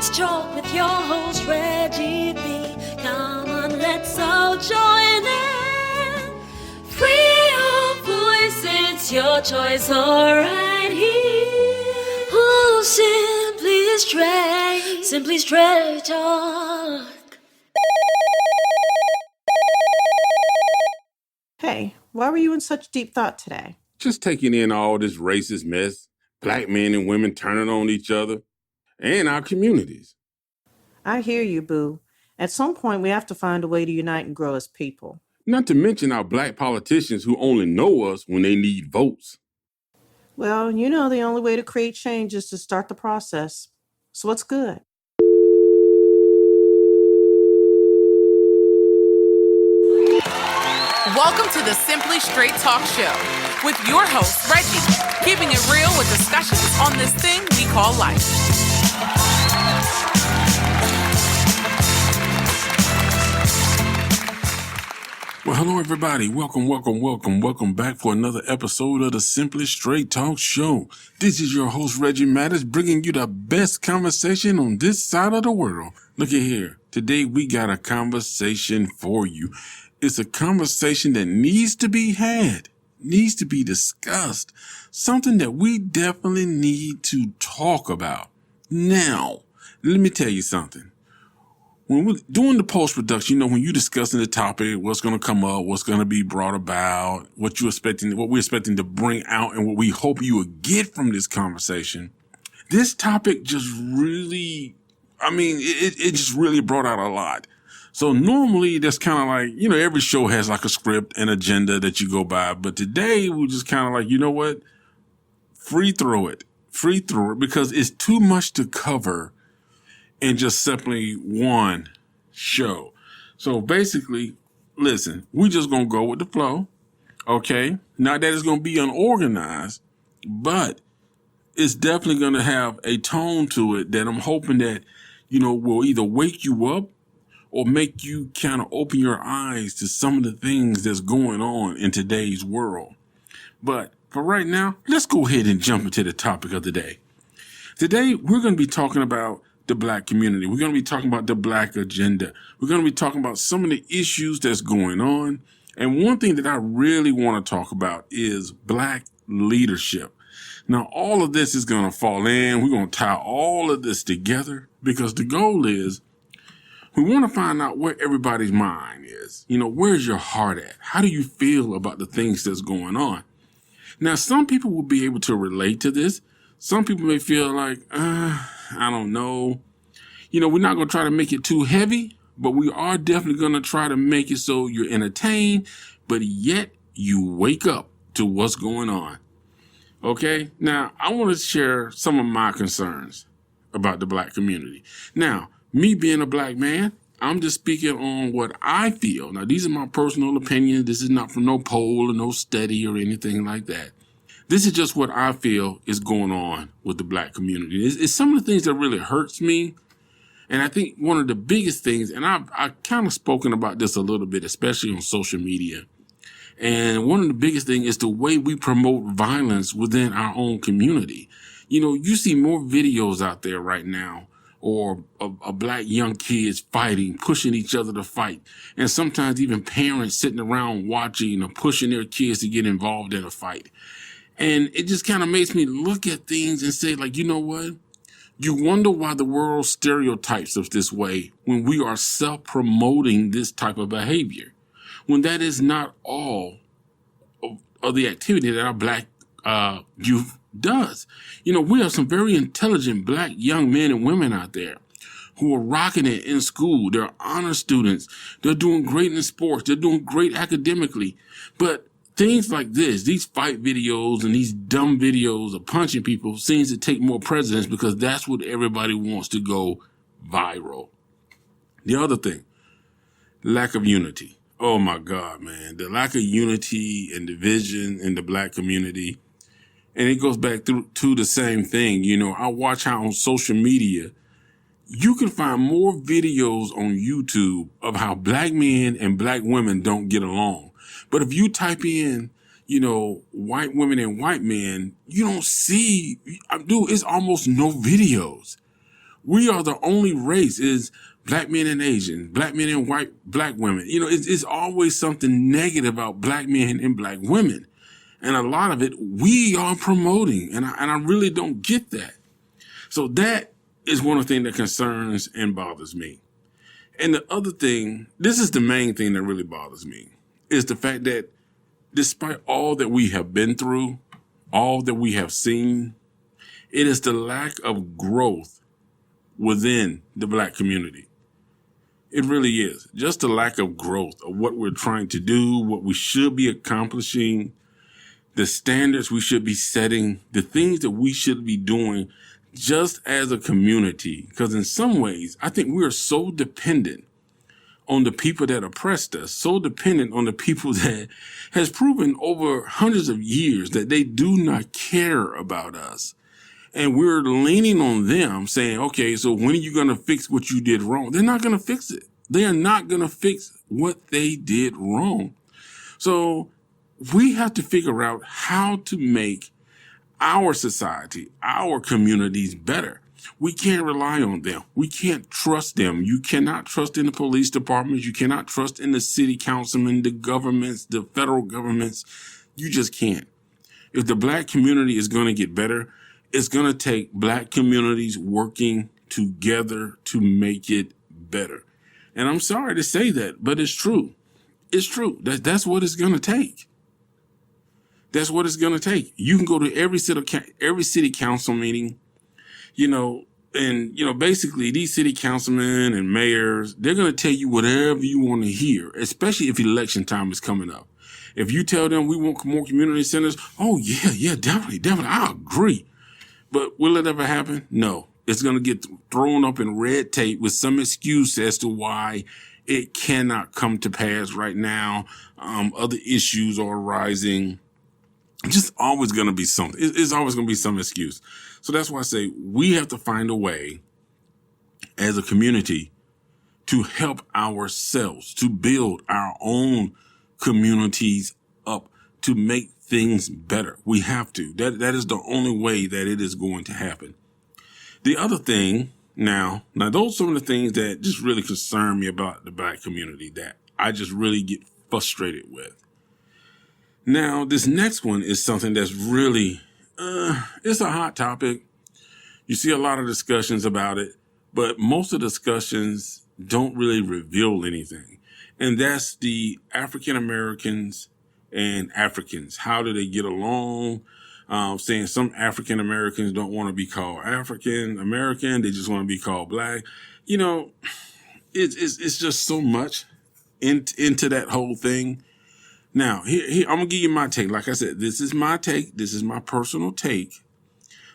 Straight Talk with your host, Reggie B. Come on, let's all join in. Free your voice, it's your choice, alright here. Oh, simply straight talk. Hey, why were you in such deep thought today? Just taking in all this racist mess, black men and women turning on each other, and our communities. I hear you, Boo. At some point, we have to find a way to unite and grow as people. Not to mention our black politicians who only know us when they need votes. Well, you know the only way to create change is to start the process. So what's good? Welcome to the Simply Straight Talk Show with your host, Reggie, keeping it real with discussions on this thing we call life. Well, hello, everybody. Welcome back for another episode of the Simply Straight Talk Show. This is your host, Reggie Maddox, bringing you the best conversation on this side of the world. Look at here. Today, we got a conversation for you. It's a conversation that needs to be had, needs to be discussed, something that we definitely need to talk about. Now, let me tell you something. When we're doing the post-production, when you're discussing the topic, what's going to come up, what's going to be brought about, what we're expecting to bring out, and what we hope you will get from this conversation, this topic just really, it just really brought out a lot. So normally that's kind of like, every show has like a script and agenda that you go by. But today we're just kind of like, you know what? Free throw it because it's too much to cover in just simply one show. So basically, listen, we're just going to go with the flow. Okay. Not that it's going to be unorganized, but it's definitely going to have a tone to it that I'm hoping that, will either wake you up or make you kind of open your eyes to some of the things that's going on in today's world. But for right now, let's go ahead and jump into the topic of the day. Today, we're going to be talking about the black community. We're going to be talking about the black agenda. We're going to be talking about some of the issues that's going on. And one thing that I really want to talk about is black leadership. Now, all of this is going to fall in. We're going to tie all of this together because the goal is we want to find out where everybody's mind is. Where's your heart at? How do you feel about the things that's going on? Now, some people will be able to relate to this. Some people may feel like, I don't know. We're not going to try to make it too heavy, but we are definitely going to try to make it so you're entertained, but yet you wake up to what's going on. Okay? Now, I want to share some of my concerns about the black community. Now, me being a black man, I'm just speaking on what I feel. Now, these are my personal opinions. This is not from no poll or no study or anything like that. This is just what I feel is going on with the black community. It's some of the things that really hurts me. And I think one of the biggest things, and I've kind of spoken about this a little bit, especially on social media. And one of the biggest things is the way we promote violence within our own community. You see more videos out there right now or a black young kids fighting, pushing each other to fight. And sometimes even parents sitting around watching or pushing their kids to get involved in a fight. And it just kind of makes me look at things and say, like, you know what? You wonder why the world stereotypes us this way when we are self-promoting this type of behavior, when that is not all of the activity that our black youth does. We have some very intelligent black young men and women out there who are rocking it in school. They're honor students. They're doing great in sports. They're doing great academically. But things like this, these fight videos and these dumb videos of punching people seems to take more precedence because that's what everybody wants to go viral. The other thing, lack of unity. Oh my God, man. The lack of unity and division in the black community. And it goes back to the same thing. I watch how on social media, you can find more videos on YouTube of how black men and black women don't get along. But if you type in, white women and white men, you don't see, dude, it's almost no videos. We are the only race is black men and Asian, black men and black women. It's always something negative about black men and black women. And a lot of it we are promoting. And I really don't get that. So that is one of the things that concerns and bothers me. And the other thing, this is the main thing that really bothers me, is the fact that despite all that we have been through, all that we have seen, it is the lack of growth within the black community. It really is. Just the lack of growth of what we're trying to do, what we should be accomplishing, the standards we should be setting, the things that we should be doing just as a community. Because in some ways, I think we are so dependent on the people that oppressed us, so dependent on the people that has proven over hundreds of years that they do not care about us. And we're leaning on them saying, okay, so when are you going to fix what you did wrong? They're not going to fix it. They are not going to fix what they did wrong. So we have to figure out how to make our society, our communities better. We can't rely on them. We can't trust them. You cannot trust in the police departments. You cannot trust in the city councilmen, the governments, the federal governments. You just can't. If the black community is going to get better, it's going to take black communities working together to make it better. And I'm sorry to say that, but it's true. It's true. That's what it's going to take. That's what it's going to take. You can go to every city council meeting, and basically these city councilmen and mayors, they're going to tell you whatever you want to hear, especially if election time is coming up. If you tell them we want more community centers, oh yeah, definitely, I agree. But will it ever happen? No. It's going to get thrown up in red tape with some excuse as to why it cannot come to pass right now. Other issues are arising. It's just always going to be something. It's always going to be some excuse. So that's why I say we have to find a way as a community to help ourselves, to build our own communities up, to make things better. We have to. That is the only way that it is going to happen. The other thing, now those are some of the things that just really concern me about the black community that I just really get frustrated with. Now, this next one is something that's really, it's a hot topic. You see a lot of discussions about it, but most of the discussions don't really reveal anything. And that's the African Americans and Africans. How do they get along? Saying some African Americans don't want to be called African American. They just want to be called black. It's just so much into that whole thing. Now, here I'm going to give you my take. Like I said, this is my take. This is my personal take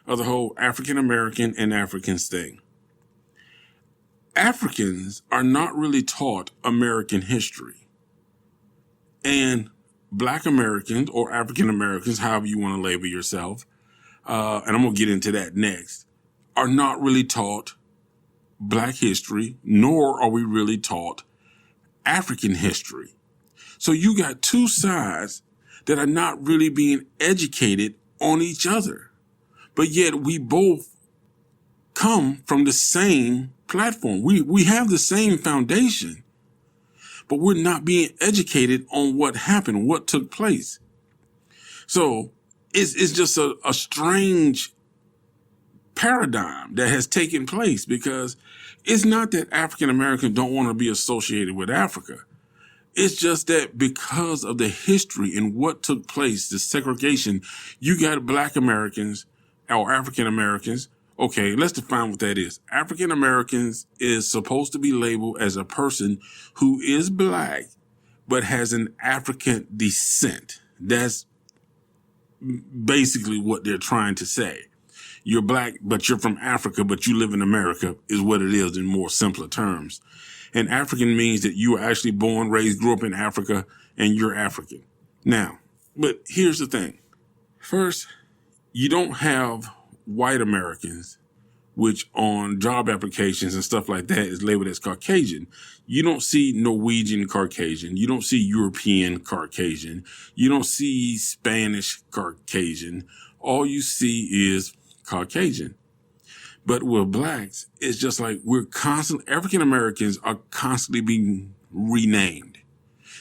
of the whole African American and Africans thing. Africans are not really taught American history. And Black Americans or African Americans, however you want to label yourself, and I'm going to get into that next, are not really taught Black history, nor are we really taught African history. So you got two sides that are not really being educated on each other, but yet we both come from the same platform. We have the same foundation, but we're not being educated on what happened, what took place. So it's just a strange paradigm that has taken place, because it's not that African Americans don't want to be associated with Africa. It's just that because of the history and what took place, the segregation, you got Black Americans or African Americans. Okay, let's define what that is. African Americans is supposed to be labeled as a person who is Black, but has an African descent. That's basically what they're trying to say. You're Black, but you're from Africa, but you live in America, is what it is in more simpler terms. And African means that you were actually born, raised, grew up in Africa, and you're African. Now, but here's the thing. First, you don't have white Americans, which on job applications and stuff like that is labeled as Caucasian. You don't see Norwegian Caucasian. You don't see European Caucasian. You don't see Spanish Caucasian. All you see is Caucasian. But with blacks, it's just like African Americans are constantly being renamed.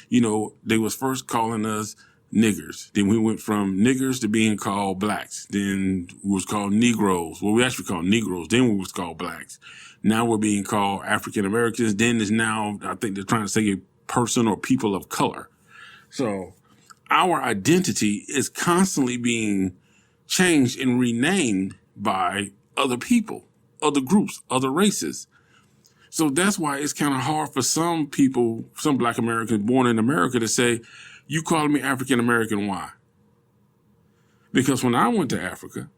You know, they was first calling us niggers. Then we went from niggers to being called blacks. Then we was called Negroes. Well, we actually called Negroes. Then we was called blacks. Now we're being called African Americans. Then there's now, I think they're trying to say a person or people of color. So our identity is constantly being changed and renamed by other people, other groups, other races. So that's why it's kind of hard for some people, some black Americans born in America, to say, you calling me African American, why? Because when I went to Africa,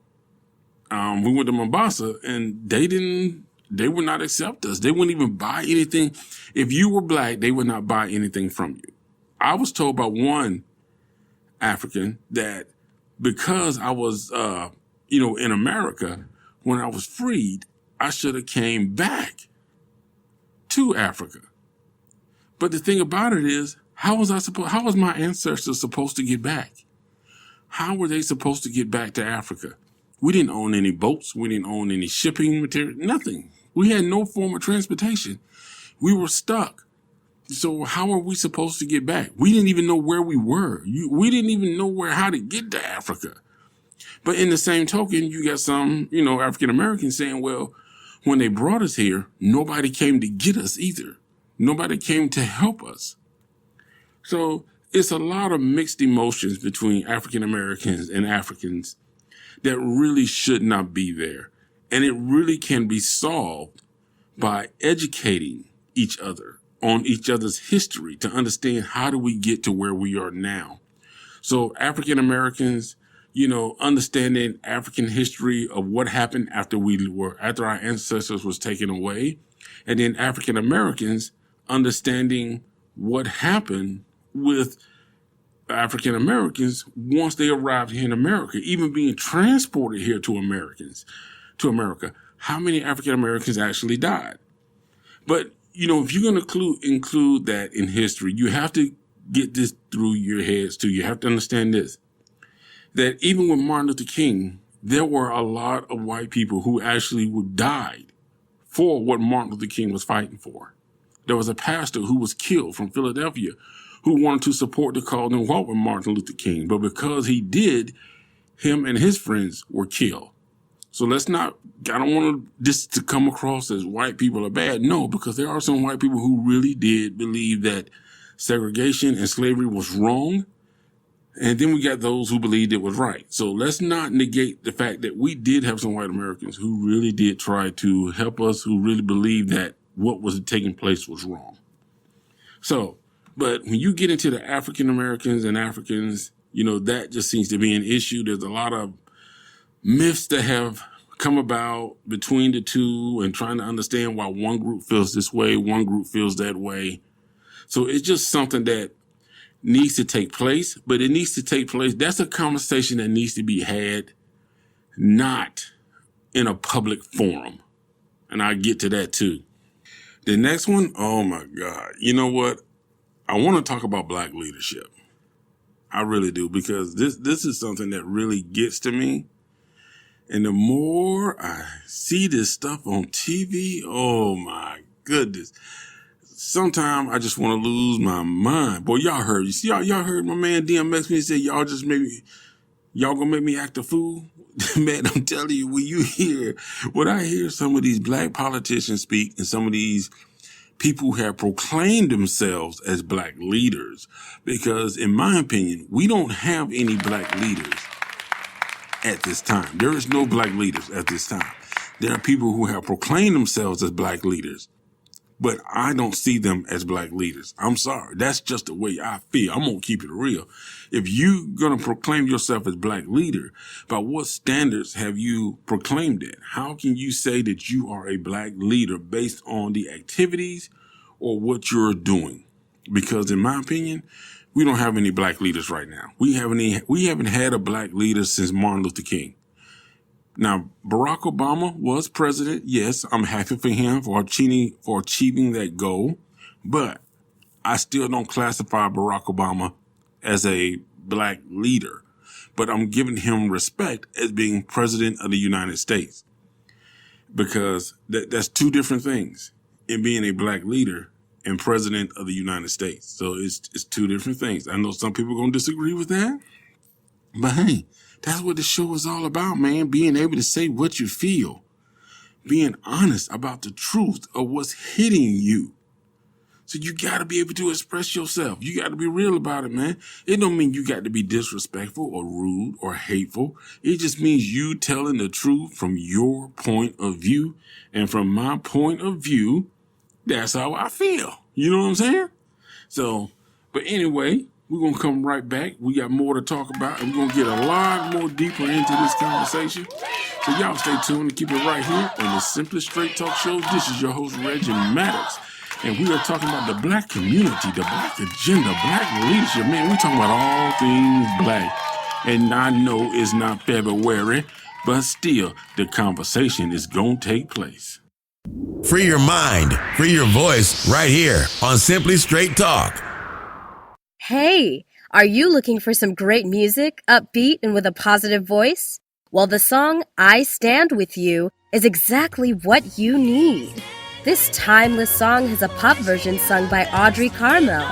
we went to Mombasa, and they would not accept us. They wouldn't even buy anything. If you were black, they would not buy anything from you. I was told by one African that because I was, in America, when I was freed, I should have came back to Africa. But the thing about it is, how was my ancestors supposed to get back? How were they supposed to get back to Africa? We didn't own any boats. We didn't own any shipping material, nothing. We had no form of transportation. We were stuck. So how are we supposed to get back? We didn't even know where we were. We didn't even know how to get to Africa. But in the same token, you got some, African Americans saying, well, when they brought us here, nobody came to get us either. Nobody came to help us. So it's a lot of mixed emotions between African Americans and Africans that really should not be there. And it really can be solved by educating each other on each other's history to understand how do we get to where we are now. So African Americans, understanding African history of what happened after our ancestors was taken away. And then African Americans understanding what happened with African Americans once they arrived here in America, even being transported here to America. How many African Americans actually died? But, if you're going to include that in history, you have to get this through your heads too. You have to understand this, that even with Martin Luther King, there were a lot of white people who actually died for what Martin Luther King was fighting for. There was a pastor who was killed from Philadelphia who wanted to support the cause and walk with Martin Luther King. But because he did, him and his friends were killed. So I don't want this to come across as white people are bad. No, because there are some white people who really did believe that segregation and slavery was wrong. And then we got those who believed it was right. So let's not negate the fact that we did have some white Americans who really did try to help us, who really believed that what was taking place was wrong. So, but when you get into the African Americans and Africans, that just seems to be an issue. There's a lot of myths that have come about between the two and trying to understand why one group feels this way, one group feels that way. So it's just something that needs to take place, but it needs to take place. That's a conversation that needs to be had, not in a public forum. And I'll get to that too. The next one, oh my God. You know what? I want to talk about black leadership. I really do, because this is something that really gets to me. And the more I see this stuff on TV, oh my goodness. Sometimes I just want to lose my mind. Boy, y'all heard. You see, y'all heard my man DMX when he said, y'all gonna make me act a fool? Man, I'm telling you, when I hear some of these black politicians speak and some of these people who have proclaimed themselves as black leaders, because in my opinion, we don't have any black leaders at this time. There is no black leaders at this time. There are people who have proclaimed themselves as black leaders, but I don't see them as black leaders. I'm sorry. That's just the way I feel. I'm going to keep it real. If you're going to proclaim yourself as black leader, by what standards have you proclaimed it? How can you say that you are a black leader based on the activities or what you're doing? Because in my opinion, we don't have any black leaders right now. We haven't had a black leader since Martin Luther King. Now, Barack Obama was president. Yes, I'm happy for him for achieving that goal, but I still don't classify Barack Obama as a black leader, but I'm giving him respect as being president of the United States. because that's two different things in being a black leader and president of the United States. So it's two different things. I know some people are going to disagree with that, but hey, that's what the show is all about, man. Being able to say what you feel, being honest about the truth of what's hitting you. So you got to be able to express yourself. You got to be real about it, man. It don't mean you got to be disrespectful or rude or hateful. It just means you telling the truth from your point of view. And from my point of view, that's how I feel. You know what I'm saying? So, but anyway, we're going to come right back. We got more to talk about, and we're going to get a lot more deeper into this conversation. So y'all stay tuned and keep it right here on the Simply Straight Talk Show. This is your host, Reggie Maddox. And we are talking about the black community, the black agenda, black leadership. Man, we're talking about all things black. And I know it's not February, but still, the conversation is going to take place. Free your mind, free your voice right here on Simply Straight Talk. Hey, are you looking for some great music, upbeat and with a positive voice? Well, the song I Stand With You is exactly what you need. This timeless song has a pop version sung by Audrey Carmel.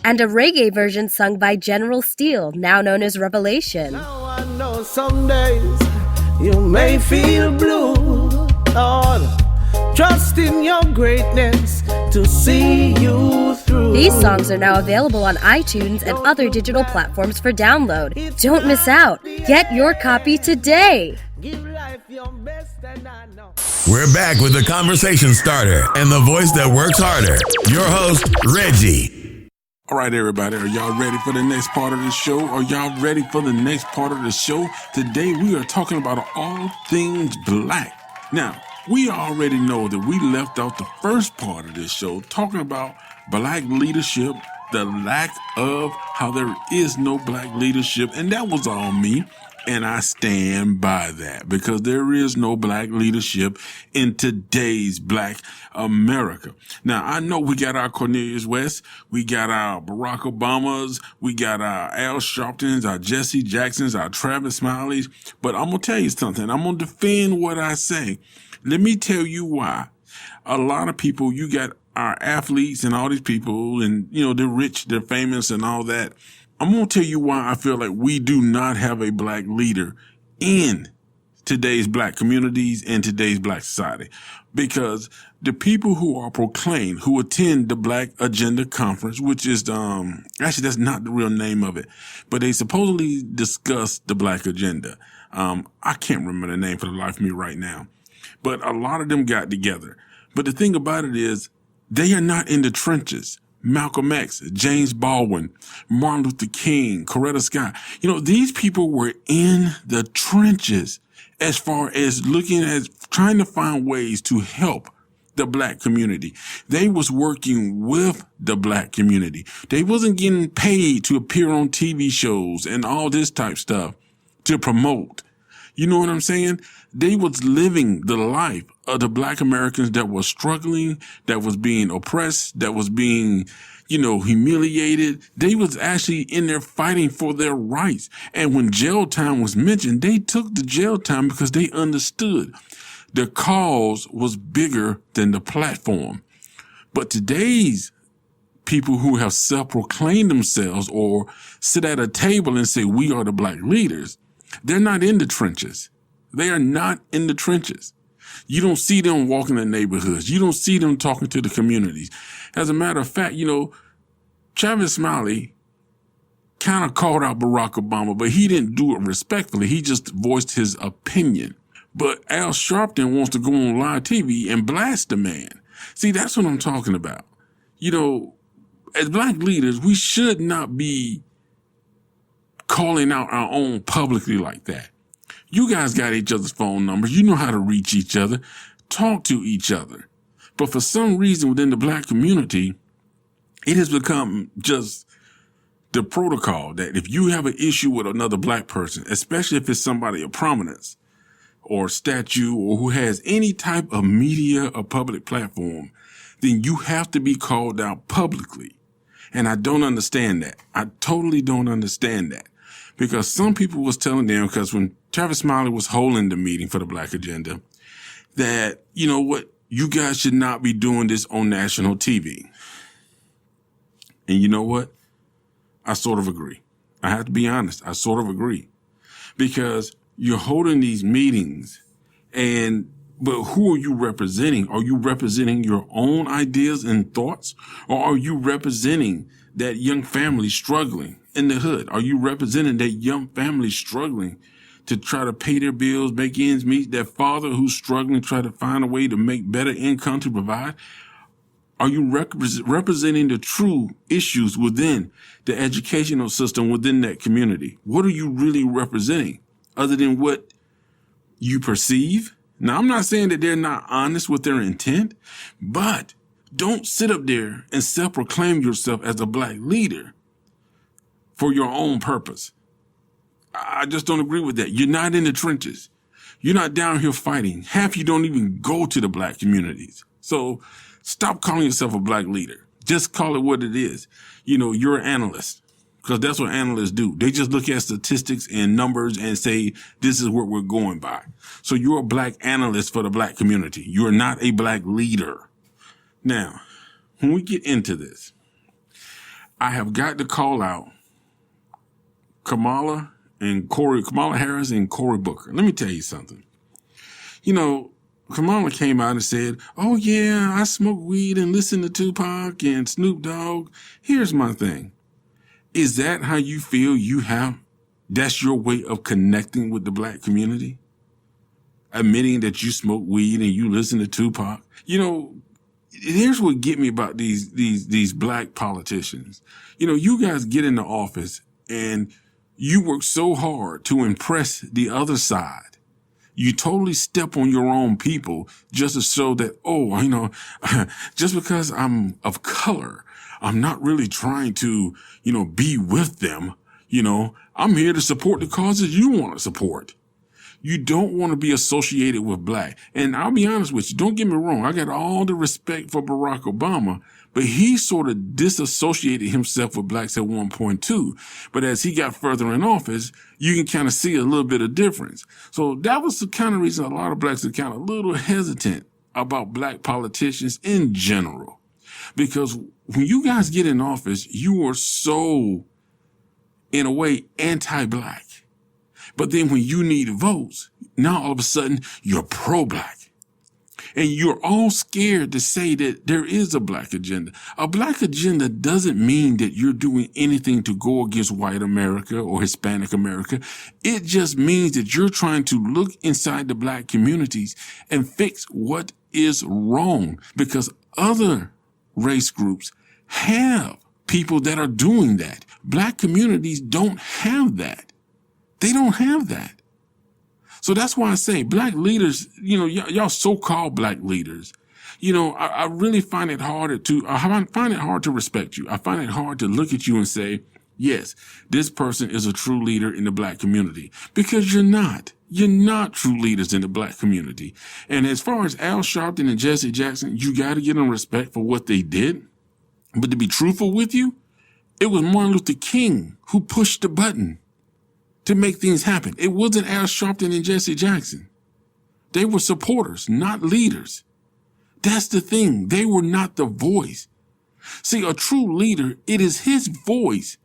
And a reggae version sung by General Steele, now known as Revelation. Now I know some days you may feel blue, Lord. Trust in your greatness to see you through. These songs are now available on iTunes and other digital platforms for download. Don't miss out. Get your copy today. Give life your best, and I know. We're back with the conversation starter and the voice that works harder. Your host, Reggie. All right, everybody, are y'all ready for the next part of the show? Are y'all ready for the next part of the show? Today, we are talking about all things black. Now, we already know that we left out the first part of this show talking about black leadership, the lack of how there is no black leadership, and that was all me. And I stand by that because there is no black leadership in today's black America. Now, I know we got our Cornelius West, we got our Barack Obamas, we got our Al Sharptons, our Jesse Jacksons, our Travis Smileys, but I'm going to tell you something. I'm going to defend what I say. Let me tell you why. A lot of people, you got our athletes and all these people and, you know, they're rich, they're famous and all that. I'm going to tell you why I feel like we do not have a black leader in today's black communities and today's black society. Because the people who are proclaimed, who attend the Black Agenda Conference, which is, actually that's not the real name of it, but they supposedly discuss the Black Agenda. I can't remember the name for the life of me right now, but a lot of them got together. But the thing about it is they are not in the trenches. Malcolm X, James Baldwin, Martin Luther King, Coretta Scott. You know, these people were in the trenches as far as looking at trying to find ways to help the black community. They was working with the black community. They wasn't getting paid to appear on TV shows and all this type stuff to promote. You know what I'm saying? They was living the life of the black Americans that was struggling, that was being oppressed, that was being, you know, humiliated. They was actually in there fighting for their rights. And when jail time was mentioned, they took the jail time because they understood the cause was bigger than the platform. But today's people who have self-proclaimed themselves or sit at a table and say, we are the black leaders, they're not in the trenches. They are not in the trenches. You don't see them walking the neighborhoods. You don't see them talking to the communities. As a matter of fact, you know, Travis Smiley kind of called out Barack Obama, but he didn't do it respectfully. He just voiced his opinion. But Al Sharpton wants to go on live TV and blast the man. See, that's what I'm talking about. You know, as black leaders, we should not be calling out our own publicly like that. You guys got each other's phone numbers. You know how to reach each other, talk to each other. But for some reason within the black community, it has become just the protocol that if you have an issue with another black person, especially if it's somebody of prominence or statue or who has any type of media or public platform, then you have to be called out publicly. And I don't understand that. I totally don't understand that. Because some people was telling them, because when Travis Smiley was holding the meeting for the Black Agenda, that, you know what, you guys should not be doing this on national TV. And you know what? I sort of agree. I have to be honest. I sort of agree. Because you're holding these meetings but who are you representing? Are you representing your own ideas and thoughts? Or are you representing that young family struggling in the hood? Are you representing that young family struggling to try to pay their bills, make ends meet, that father who's struggling, try to find a way to make better income to provide? Are you representing the true issues within the educational system within that community? What are you really representing other than what you perceive? Now, I'm not saying that they're not honest with their intent, but don't sit up there and self-proclaim yourself as a black leader for your own purpose. I just don't agree with that. You're not in the trenches. You're not down here fighting. Half you don't even go to the black communities. So stop calling yourself a black leader. Just call it what it is. You know, you're an analyst, because that's what analysts do. They just look at statistics and numbers and say, this is what we're going by. So you're a black analyst for the black community. You're not a black leader. Now, when we get into this, I have got to call out Kamala Harris and Cory Booker. Let me tell you something. You know, Kamala came out and said, oh yeah, I smoke weed and listen to Tupac and Snoop Dogg. Here's my thing. Is that how you feel that's your way of connecting with the black community? Admitting that you smoke weed and you listen to Tupac? You know, here's what get me about these black politicians. You know, you guys get into office and you work so hard to impress the other side. You totally step on your own people just to show that, oh, you know, just because I'm of color, I'm not really trying to, you know, be with them. You know, I'm here to support the causes you want to support. You don't want to be associated with black. And I'll be honest with you, don't get me wrong. I got all the respect for Barack Obama, but he sort of disassociated himself with blacks at one point too. But as he got further in office, you can kind of see a little bit of difference. So that was the kind of reason a lot of blacks are kind of a little hesitant about black politicians in general. Because when you guys get in office, you are so, in a way, anti-black. But then when you need votes, now all of a sudden you're pro-black. And you're all scared to say that there is a black agenda. A black agenda doesn't mean that you're doing anything to go against white America or Hispanic America. It just means that you're trying to look inside the black communities and fix what is wrong, because other race groups have people that are doing that. Black communities don't have that. They don't have that. So that's why I say black leaders, you know, y'all so-called black leaders, you know, I really find it hard to respect you. I find it hard to look at you and say, yes, this person is a true leader in the black community, because you're not. You're not true leaders in the black community. And as far as Al Sharpton and Jesse Jackson, you got to give them respect for what they did. But to be truthful with you, it was Martin Luther King who pushed the button to make things happen. It wasn't Al Sharpton and Jesse Jackson. They were supporters, not leaders. That's the thing. They were not the voice. See, a true leader, it is his voice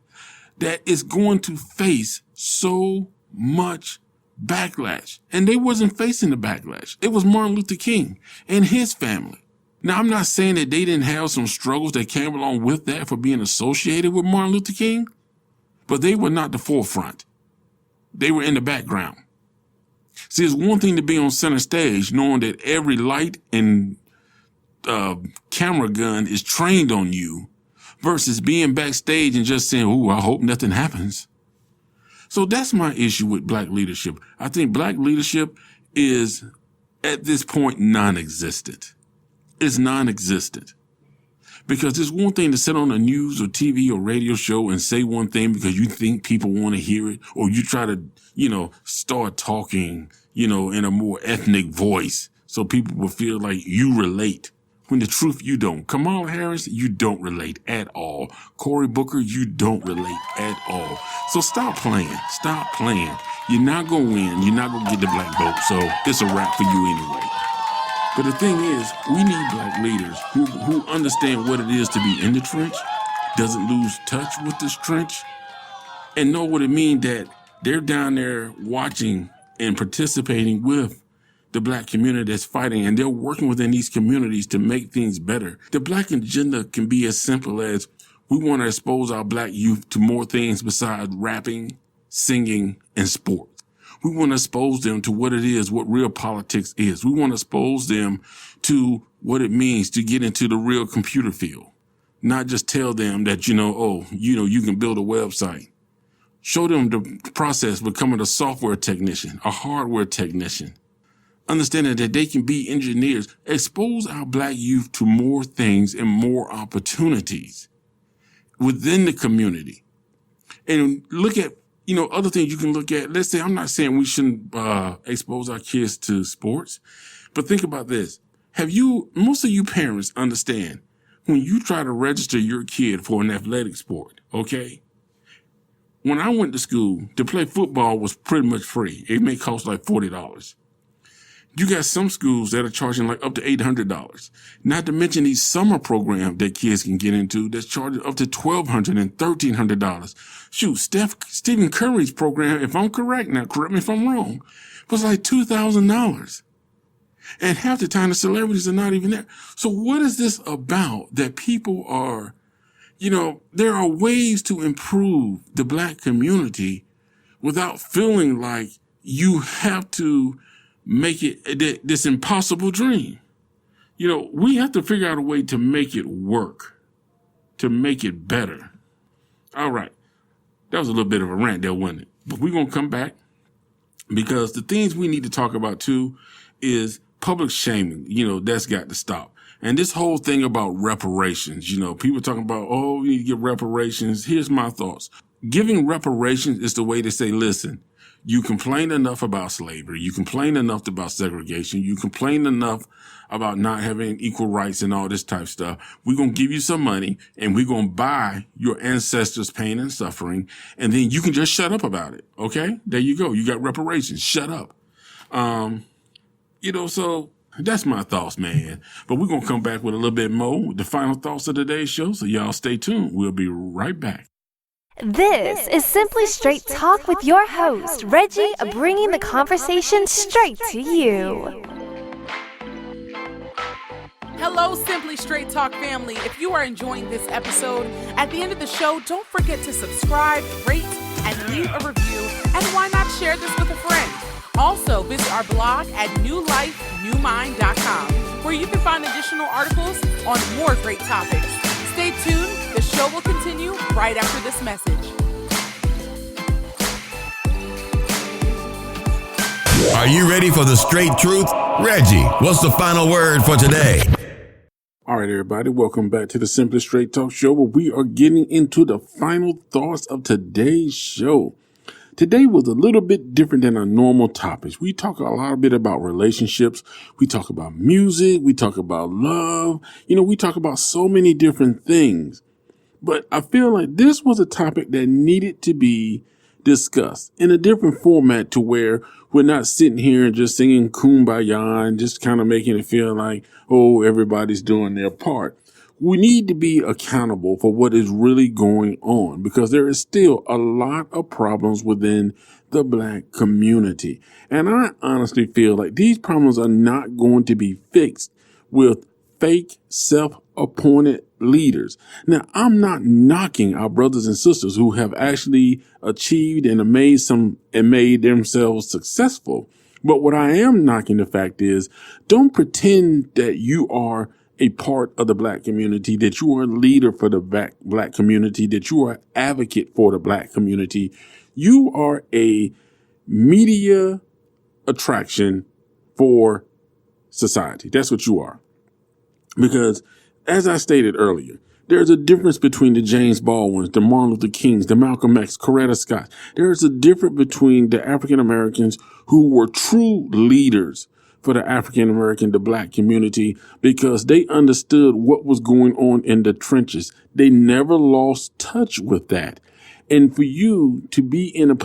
that is going to face so much backlash. And they wasn't facing the backlash. It was Martin Luther King and his family. Now, I'm not saying that they didn't have some struggles that came along with that for being associated with Martin Luther King, but they were not the forefront. They were in the background. See, it's one thing to be on center stage knowing that every light and camera gun is trained on you, versus being backstage and just saying, ooh, I hope nothing happens. So that's my issue with black leadership. I think black leadership is, at this point, non-existent. It's non-existent. Because it's one thing to sit on a news or TV or radio show and say one thing because you think people want to hear it, or you try to, you know, start talking, you know, in a more ethnic voice so people will feel like you relate When the truth, you don't. Kamala Harris, you don't relate at all. Cory Booker, you don't relate at all. So stop playing. Stop playing. You're not going to win. You're not going to get the black vote. So it's a wrap for you anyway. But the thing is, we need black leaders who understand what it is to be in the trench, doesn't lose touch with this trench, and know what it means that they're down there watching and participating with the black community that's fighting, and they're working within these communities to make things better. The black agenda can be as simple as we want to expose our black youth to more things besides rapping, singing, and sports. We want to expose them to what it is, what real politics is. We want to expose them to what it means to get into the real computer field. Not just tell them that, you can build a website. Show them the process of becoming a software technician, a hardware technician. Understanding that they can be engineers. Expose our black youth to more things and more opportunities within the community. And look at, other things you can look at. Let's say, I'm not saying we shouldn't expose our kids to sports, but think about this. Most of you parents understand when you try to register your kid for an athletic sport, okay? When I went to school, to play football was pretty much free. It may cost like $40. You got some schools that are charging like up to $800. Not to mention these summer programs that kids can get into that's charging up to $1,200 and $1,300. Shoot, Stephen Curry's program, if I'm correct now, correct me if I'm wrong, was like $2,000. And half the time the celebrities are not even there. So what is this about that people are, there are ways to improve the black community without feeling like you have to make it this impossible dream. We have to figure out a way to make it work, to make it better. All right. That was a little bit of a rant there, wasn't it? But we're going to come back because the things we need to talk about too is public shaming. That's got to stop. And this whole thing about reparations, people talking about, oh, we need to get reparations. Here's my thoughts. Giving reparations is the way to say, listen, you complain enough about slavery. You complain enough about segregation. You complain enough about not having equal rights and all this type of stuff. We're going to give you some money and we're going to buy your ancestors' pain and suffering. And then you can just shut up about it. Okay. There you go. You got reparations. Shut up. So that's my thoughts, man. But we're going to come back with a little bit more with the final thoughts of today's show. So y'all stay tuned. We'll be right back. This is Simply Straight Talk with your host, Reggie, bringing the conversation straight to you. Hello, Simply Straight Talk family. If you are enjoying this episode, at the end of the show, don't forget to subscribe, rate, and leave a review. And why not share this with a friend? Also, visit our blog at newlifenewmind.com, where you can find additional articles on more great topics. Stay tuned. The show will continue right after this message. Are you ready for the straight truth? Reggie, what's the final word for today? All right, everybody, welcome back to the Simply Straight Talk Show, where we are getting into the final thoughts of today's show. Today was a little bit different than our normal topics. We talk a lot bit about relationships. We talk about music. We talk about love. We talk about so many different things. But I feel like this was a topic that needed to be discussed in a different format to where we're not sitting here and just singing Kumbaya and just kind of making it feel like, oh, everybody's doing their part. We need to be accountable for what is really going on because there is still a lot of problems within the black community. And I honestly feel like these problems are not going to be fixed with fake self-appointed leaders. Now, I'm not knocking our brothers and sisters who have actually achieved and made themselves successful. But what I am knocking the fact is, don't pretend that you are a part of the black community, that you are a leader for the black community, that you are an advocate for the black community. You are a media attraction for society. That's what you are. Because as I stated earlier, there's a difference between the James Baldwins, the Martin Luther Kings, the Malcolm X, Coretta Scott. There's a difference between the African Americans who were true leaders for the African American, the black community, because they understood what was going on in the trenches. They never lost touch with that. And for you to be in a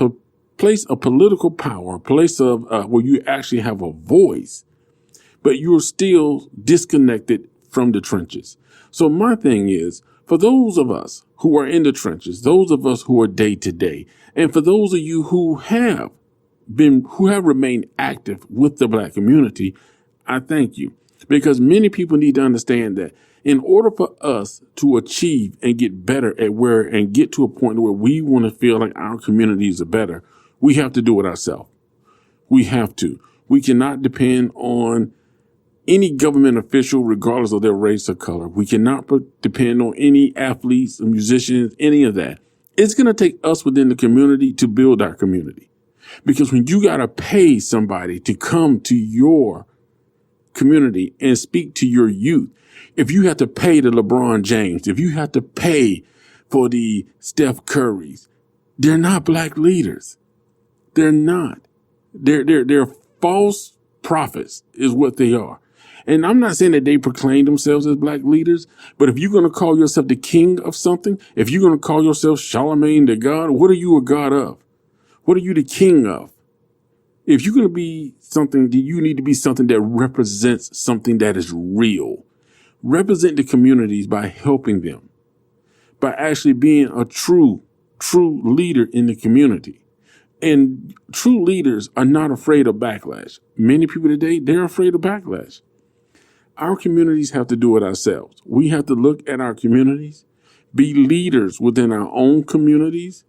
place of political power, a place of where you actually have a voice, but you're still disconnected from the trenches. So my thing is, for those of us who are in the trenches, those of us who are day to day, and for those of you who have remained active with the black community, I thank you. Because many people need to understand that in order for us to achieve and get better and get to a point where we want to feel like our communities are better, we have to do it ourselves. We have to. We cannot depend on any government official, regardless of their race or color. We cannot depend on any athletes or musicians, any of that. It's going to take us within the community to build our community. Because when you got to pay somebody to come to your community and speak to your youth, if you have to pay the LeBron James, if you have to pay for the Steph Currys, they're not black leaders. They're not. They're false prophets is what they are. And I'm not saying that they proclaim themselves as black leaders, but if you're going to call yourself the king of something, if you're going to call yourself Charlemagne the God, what are you a god of? What are you the king of? If you're going to be something, then you need to be something that represents something that is real. Represent the communities by helping them, by actually being a true leader in the community. And true leaders are not afraid of backlash. Many people today, they're afraid of backlash. Our communities have to do it ourselves. We have to look at our communities, be leaders within our own communities,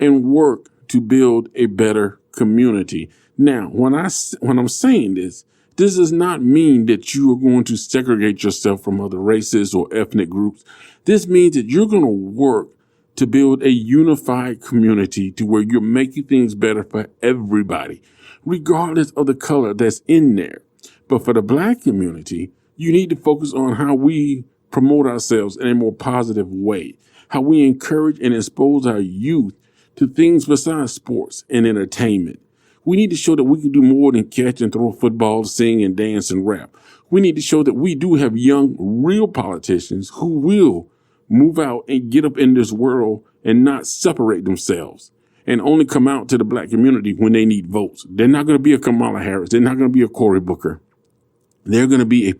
and work to build a better community. Now, when I'm saying this does not mean that you are going to segregate yourself from other races or ethnic groups. This means that you're going to work to build a unified community to where you're making things better for everybody, regardless of the color that's in there. But for the black community, you need to focus on how we promote ourselves in a more positive way, how we encourage and expose our youth to things besides sports and entertainment. We need to show that we can do more than catch and throw football, sing and dance and rap. We need to show that we do have young, real politicians who will move out and get up in this world and not separate themselves and only come out to the black community when they need votes. They're not going to be a Kamala Harris. They're not going to be a Cory Booker. They're going to be a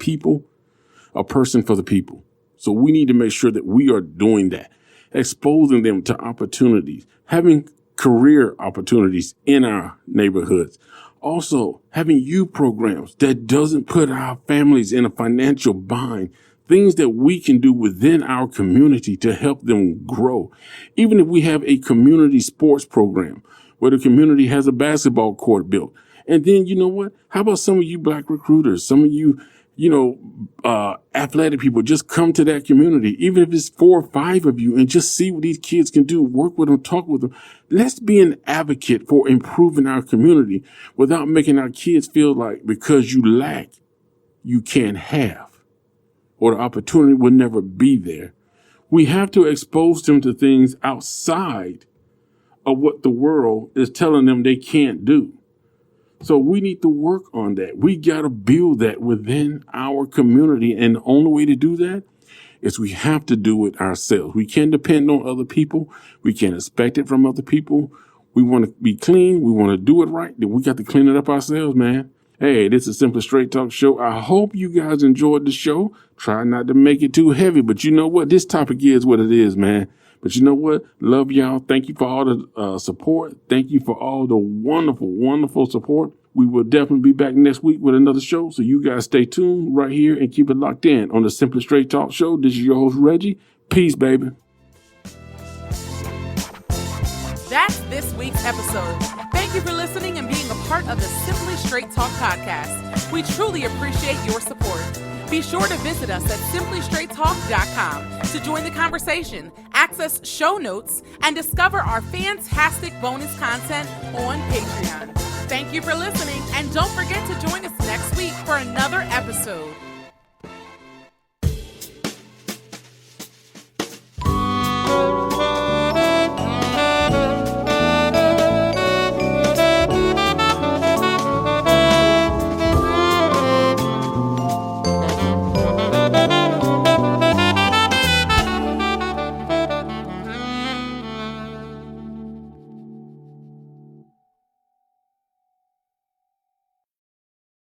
person for the people. So we need to make sure that we are doing that, exposing them to opportunities, having career opportunities in our neighborhoods. Also, having youth programs that doesn't put our families in a financial bind, things that we can do within our community to help them grow. Even if we have a community sports program where the community has a basketball court built. And then, you know what? How about some of you black recruiters, some of you, athletic people, just come to that community, even if it's 4 or 5 of you, and just see what these kids can do, work with them, talk with them. Let's be an advocate for improving our community without making our kids feel like because you lack, you can't have, or the opportunity will never be there. We have to expose them to things outside of what the world is telling them they can't do. So we need to work on that. We got to build that within our community. And the only way to do that is we have to do it ourselves. We can't depend on other people. We can't expect it from other people. We want to be clean. We want to do it right. Then we got to clean it up ourselves, man. Hey, this is Simply Straight Talk Show. I hope you guys enjoyed the show. Try not to make it too heavy, but you know what? This topic is what it is, man. But you know what? Love y'all. Thank you for all the support. Thank you for all the wonderful, wonderful support. We will definitely be back next week with another show. So you guys stay tuned right here and keep it locked in on the Simply Straight Talk Show. This is your host, Reggie. Peace, baby. That's this week's episode. Thank you for listening and being a part of the Simply Straight Talk podcast. We truly appreciate your support. Be sure to visit us at simplystraighttalk.com to join the conversation, access show notes, and discover our fantastic bonus content on Patreon. Thank you for listening, and don't forget to join us next week for another episode.